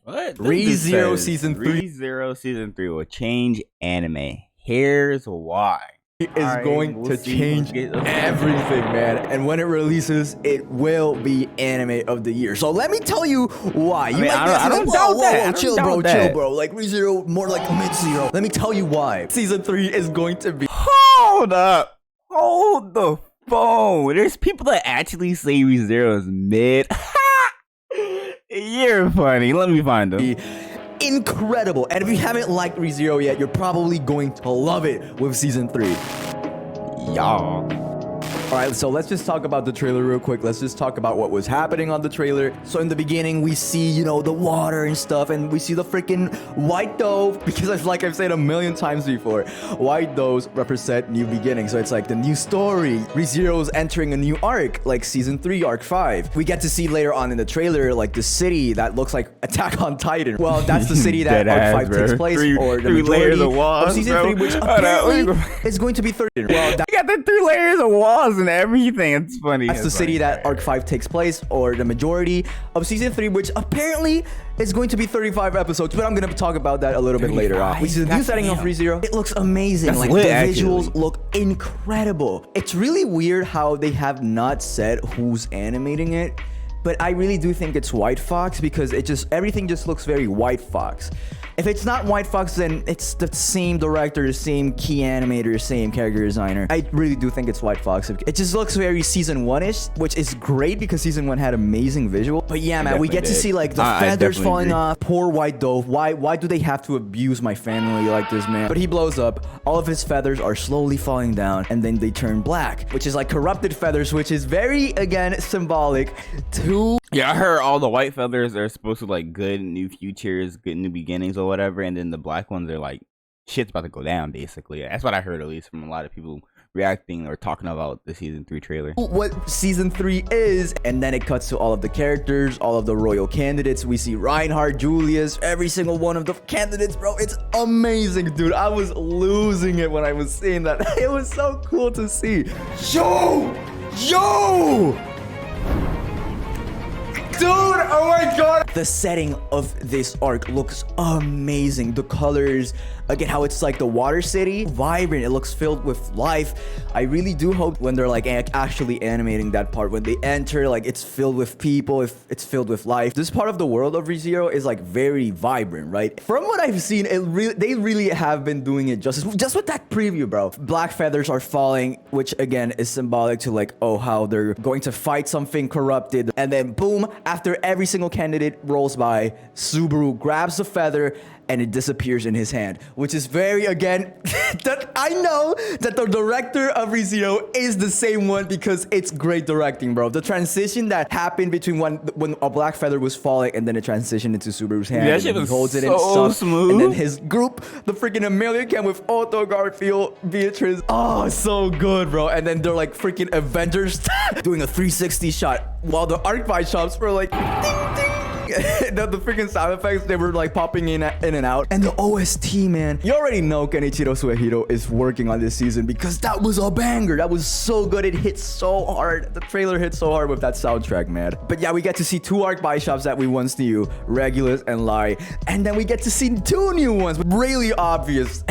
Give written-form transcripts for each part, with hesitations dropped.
What? ReZero season 3 ReZero season 3 will change anime. Here's why. is going to change everything, man. And when it releases, it will be anime of the year. So let me tell you why. You I don't doubt that. Chill, bro. Like ReZero, more like mid-zero. Let me tell you why. Season 3 is going to be. Hold up. Hold the phone. There's people that actually say ReZero is mid. You're funny. Let me find them. Incredible. And if you haven't liked ReZero yet, you're probably going to love it with season 3. Y'all. All right, so let's just talk about the trailer real quick. Let's just talk about what was happening on the trailer. So in the beginning, we see, you know, the water and stuff, and we see the freaking white dove, because like I've said a million times before, white doves represent new beginnings. So it's like the new story. ReZero's entering a new arc, like season 3, arc 5. We get to see later on in the trailer, like the city that looks like Attack on Titan. Well, that's the city that arc 5 takes place, or the three layers of walls, of season bro. 3, which apparently is going to be 13. Well, You got the 3 layers of walls and everything. It's funny. that's the city that arc 5 takes place, or the majority of season 3, which apparently is going to be 35 episodes, but I'm gonna talk about that a little bit later on. We see the new setting of ReZero. It looks amazing. That's like lit, the actually. visuals look incredible. It's really weird how they have not said who's animating it, but I really do think it's White Fox, because everything just looks very White Fox. If it's not White Fox, then it's the same director, the same key animator, same character designer. I really do think it's White Fox. It just looks very season 1-ish, which is great because season 1 had amazing visual. But yeah, man, we get to see like the feathers falling off. Poor white dove. Why do they have to abuse my family like this, man? But he blows up. All of his feathers are slowly falling down, and then they turn black, which is like corrupted feathers, which is very, again, symbolic to... Yeah, I heard all the white feathers are supposed to like good new futures, good new beginnings or whatever, and then the black ones are like shit's about to go down, basically. That's what I heard, at least from a lot of people reacting or talking about the season 3 trailer. What season 3 is, and then it cuts to all of the characters, all of the royal candidates. We see Reinhardt, Julius, every single one of the candidates, bro. It's amazing, dude. I was losing it when I was seeing that. It was so cool to see. Yo! Dude, oh my god! The setting of this arc looks amazing. The colors, again, how it's like the water city, vibrant. It looks filled with life. I really do hope when they're like actually animating that part, when they enter, like it's filled with people, if it's filled with life. This part of the world of ReZero is like very vibrant, right? From what I've seen, they really have been doing it justice. Just with that preview, bro. Black feathers are falling, which again is symbolic to like, oh, how they're going to fight something corrupted. And then boom, after every single candidate rolls by, Subaru grabs the feather and it disappears in his hand, which is very, again, that I know that the director of ReZero is the same one, because it's great directing, bro. The transition that happened between when a black feather was falling and then it transitioned into Subaru's hand, Yeah, and shit then he was holds it so in smooth. and then his group, the freaking Amelia came with Otto, Garfield, Beatrice. Oh, so good, bro. And then they're like freaking Avengers doing a 360 shot while the Arc Fight shops were like ding, ding. the freaking sound effects, they were like popping in and out. And the OST, man, you already know Kenichiro Suehiro is working on this season, because that was a banger. That was so good. It hit so hard. The trailer hit so hard with that soundtrack, man. But yeah, we get to see 2 arc buy shops that we once knew, Regulus and Lai, and then we get to see 2 new ones. Really obvious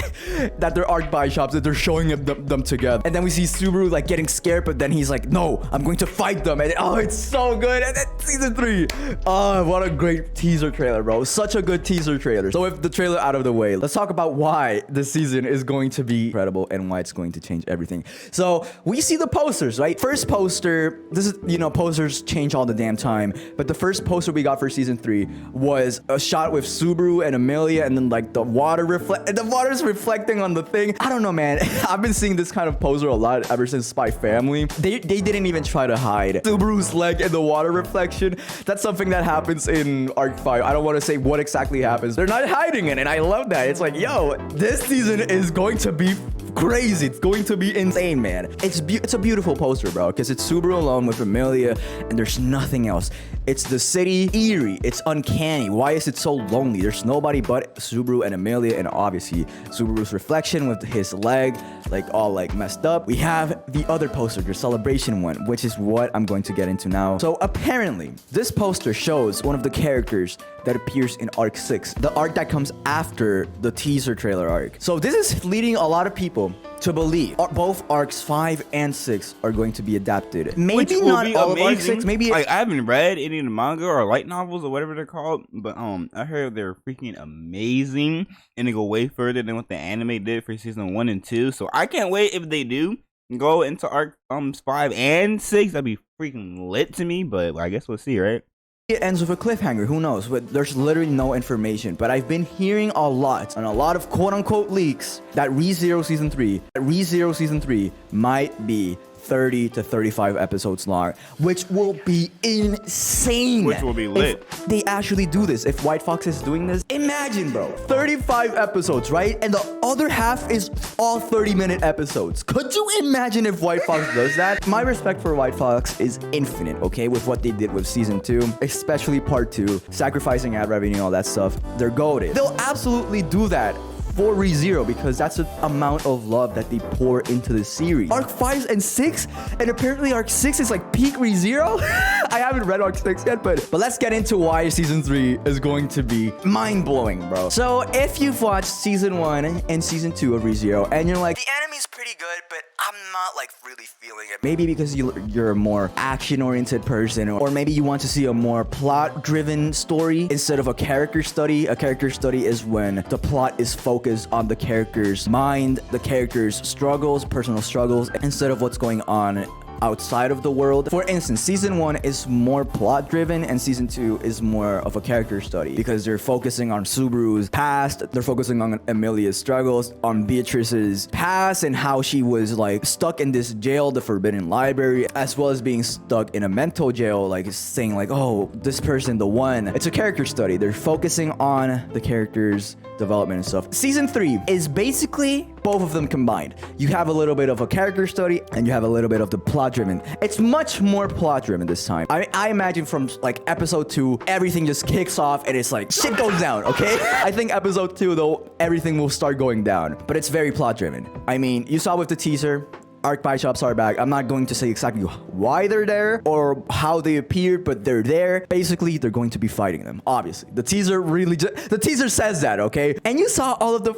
that they're arc buy shops, that they're showing them together. And then we see Subaru like getting scared, but then he's like, no, I'm going to fight them. And oh, it's so good. And then season 3, oh, what a great teaser trailer, bro. Such a good teaser trailer. So with the trailer out of the way, let's talk about why this season is going to be incredible and why it's going to change everything. So we see the posters, right? First poster, this is, you know, posters change all the damn time, but the first poster we got for season 3 was a shot with Subaru and Amelia, and then like the water's reflecting on the thing. I don't know, man. I've been seeing this kind of poster a lot ever since Spy Family. They didn't even try to hide Subaru's leg in the water reflection. That's something that happens in arc 5. I don't want to say what exactly happens. They're not hiding it, and I love that. It's like, yo, this season is going to be crazy. It's going to be insane, man. It's a beautiful poster, bro, because it's Subaru alone with Amelia, and there's nothing else. It's the city, eerie. It's uncanny. Why is it so lonely? There's nobody but Subaru and Amelia, and obviously Subaru's reflection with his leg like all like messed up. We have the other poster, the celebration one, which is what I'm going to get into now. So apparently this poster shows one of the characters that appears in arc 6, the arc that comes after the teaser trailer arc. So this is leading a lot of people to believe both arcs 5 and 6 are going to be adapted. Maybe not all of arc 6, maybe like I haven't read any of the manga or light novels or whatever they're called, but I heard they're freaking amazing and they go way further than what the anime did for season 1 and 2. So I can't wait if they do go into arc 5 and 6. That'd be freaking lit to me, but I guess we'll see, right? It ends with a cliffhanger, who knows? But there's literally no information. But I've been hearing a lot on a lot of quote-unquote leaks that ReZero Season 3 might be 30 to 35 episodes long, which will be insane. Which will be lit. If they actually do this, if White Fox is doing this, imagine, bro. 35 episodes, right? And the other half is all 30-minute episodes. Could you imagine if White Fox does that? My respect for White Fox is infinite, okay? With what they did with season 2, especially part 2, sacrificing ad revenue, all that stuff. They're goated. They'll absolutely do that for ReZero because that's the amount of love that they pour into the series. Arc 5 and 6, and apparently Arc 6 is like peak ReZero. I haven't read Arc 6 yet, but let's get into why season 3 is going to be mind-blowing, bro. So if you've watched season 1 and season 2 of ReZero and you're like, the anime's pretty good, but I'm not like really feeling it. Maybe because you're a more action-oriented person, or maybe you want to see a more plot-driven story instead of a character study. A character study is when the plot is focused on the character's mind, the character's struggles, personal struggles, instead of what's going on outside of the world. For instance, season 1 is more plot driven and season 2 is more of a character study because they're focusing on Subaru's past, they're focusing on Emilia's struggles, on Beatrice's past and how she was like stuck in this jail, the Forbidden Library, as well as being stuck in a mental jail, like saying like, oh, this person, the one. It's a character study. They're focusing on the character's development and stuff. Season 3 is basically both of them combined. You have a little bit of a character study and you have a little bit of the plot driven. It's much more plot driven this time. I imagine from like episode 2, everything just kicks off and it's like shit goes down, okay? I think episode 2 though, everything will start going down, but it's very plot driven. I mean, you saw with the teaser, Arc Pie Shops are back. I'm not going to say exactly why they're there or how they appeared, but they're there. Basically, they're going to be fighting them, obviously. The teaser the teaser says that, okay? And you saw all of the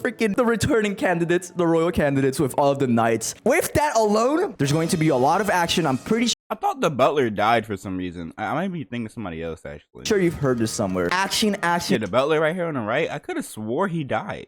returning candidates, the royal candidates with all of the knights. With that alone, there's going to be a lot of action. I'm pretty I thought the butler died for some reason. I might be thinking somebody else, actually. sure you've heard this somewhere. Action. Yeah, the butler right here on the right, I could have swore he died.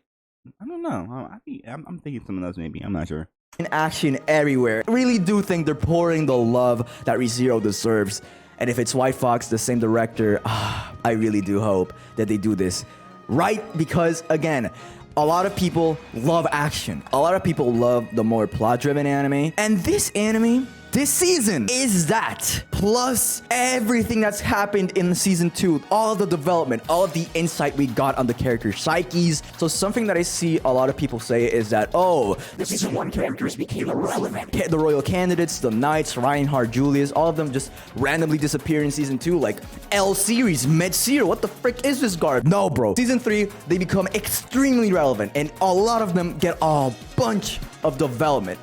I don't know. I'm thinking someone else maybe. I'm not sure. Action everywhere. I really do think they're pouring the love that ReZero deserves. And if it's White Fox, the same director, I really do hope that they do this right, because again, a lot of people love action. A lot of people love the more plot-driven anime. And this anime, this season, is that. Plus everything that's happened in season 2, all of the development, all of the insight we got on the character psyches. So something that I see a lot of people say is that, oh, the season 1 characters became irrelevant. The royal candidates, the knights, Reinhardt, Julius, all of them just randomly disappear in season 2, like L series, Mid-Seer. What the frick is this garbage? No, bro. Season 3, they become extremely relevant, and a lot of them get a bunch of development,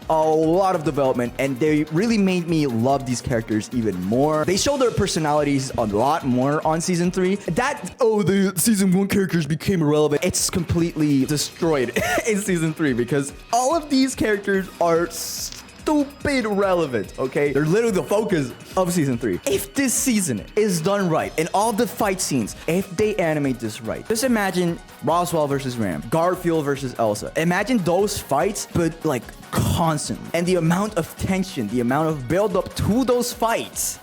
and they really made me love these characters even more. They show their personalities a lot more on season 3. The season 1 characters became irrelevant, it's completely destroyed in season 3 because all of these characters are stupid relevant, okay? They're literally the focus of season 3. If this season is done right and all the fight scenes, if they animate this right, just imagine Roswell versus Ram, Garfield versus Elsa. Imagine those fights, but like constantly. And the amount of tension, the amount of build up to those fights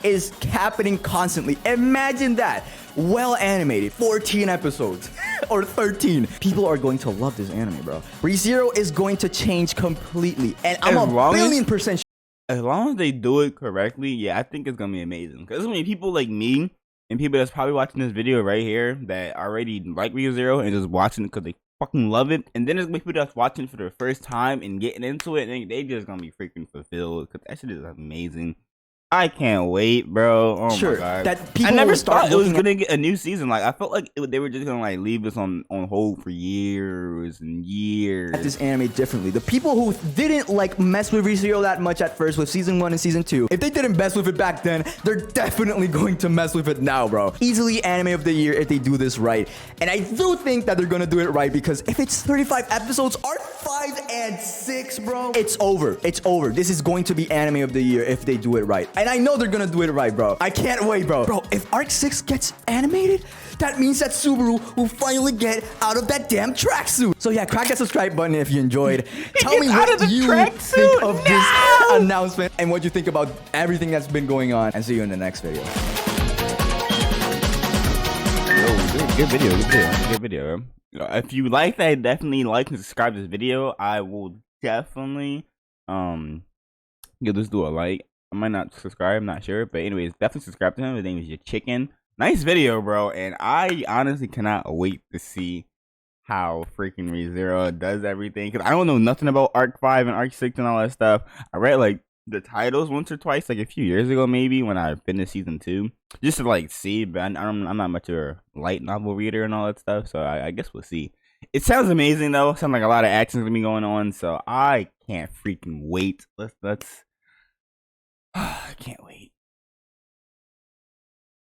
is happening constantly. Imagine that. Well animated, 14 episodes or 13. People are going to love this anime, bro. ReZero is going to change completely, and I'm a billion% as long as they do it correctly, yeah, I think it's gonna be amazing. Because I mean, people like me and people that's probably watching this video right here that already like ReZero and just watching it because they fucking love it, and then there's people that's watching it for the first time and getting into it, and they just gonna be freaking fulfilled because that shit is amazing. I can't wait, bro. Oh Sure, my god. that people I never will start thought it was looking at. gonna get a new season. Like I felt like they were just gonna like leave us on hold for years and years. At this anime differently. The people who didn't like mess with ReZero that much at first with season 1 and season 2, if they didn't mess with it back then, they're definitely going to mess with it now, bro. Easily anime of the year if they do this right. And I do think that they're gonna do it right, because if it's 35 episodes, Arc 5 and 6, bro, it's over. It's over. This is going to be anime of the year if they do it right. And I know they're gonna do it right, bro. I can't wait, bro. Bro, if Arc 6 gets animated, that means that Subaru will finally get out of that damn tracksuit. So yeah, crack that subscribe button if you enjoyed. Tell me out of what the you tracksuit? think of this No! announcement and what you think about everything that's been going on. And see you in the next video. Good video, good video. If you like that, definitely like and subscribe to this video. I will definitely give this dude a like. I might not subscribe, I'm not sure, but anyways, definitely subscribe to him. His name is Your Chicken. Nice video, bro, and I honestly cannot wait to see how freaking ReZero does everything, because I don't know nothing about Arc 5 and Arc 6 and all that stuff. I read like the titles once or twice, like a few years ago maybe, when I finished season 2, just to like see, but I'm not much of a light novel reader and all that stuff, so I guess we'll see. It sounds amazing though. Sounds like a lot of action's gonna be going on, so I can't freaking wait. Let's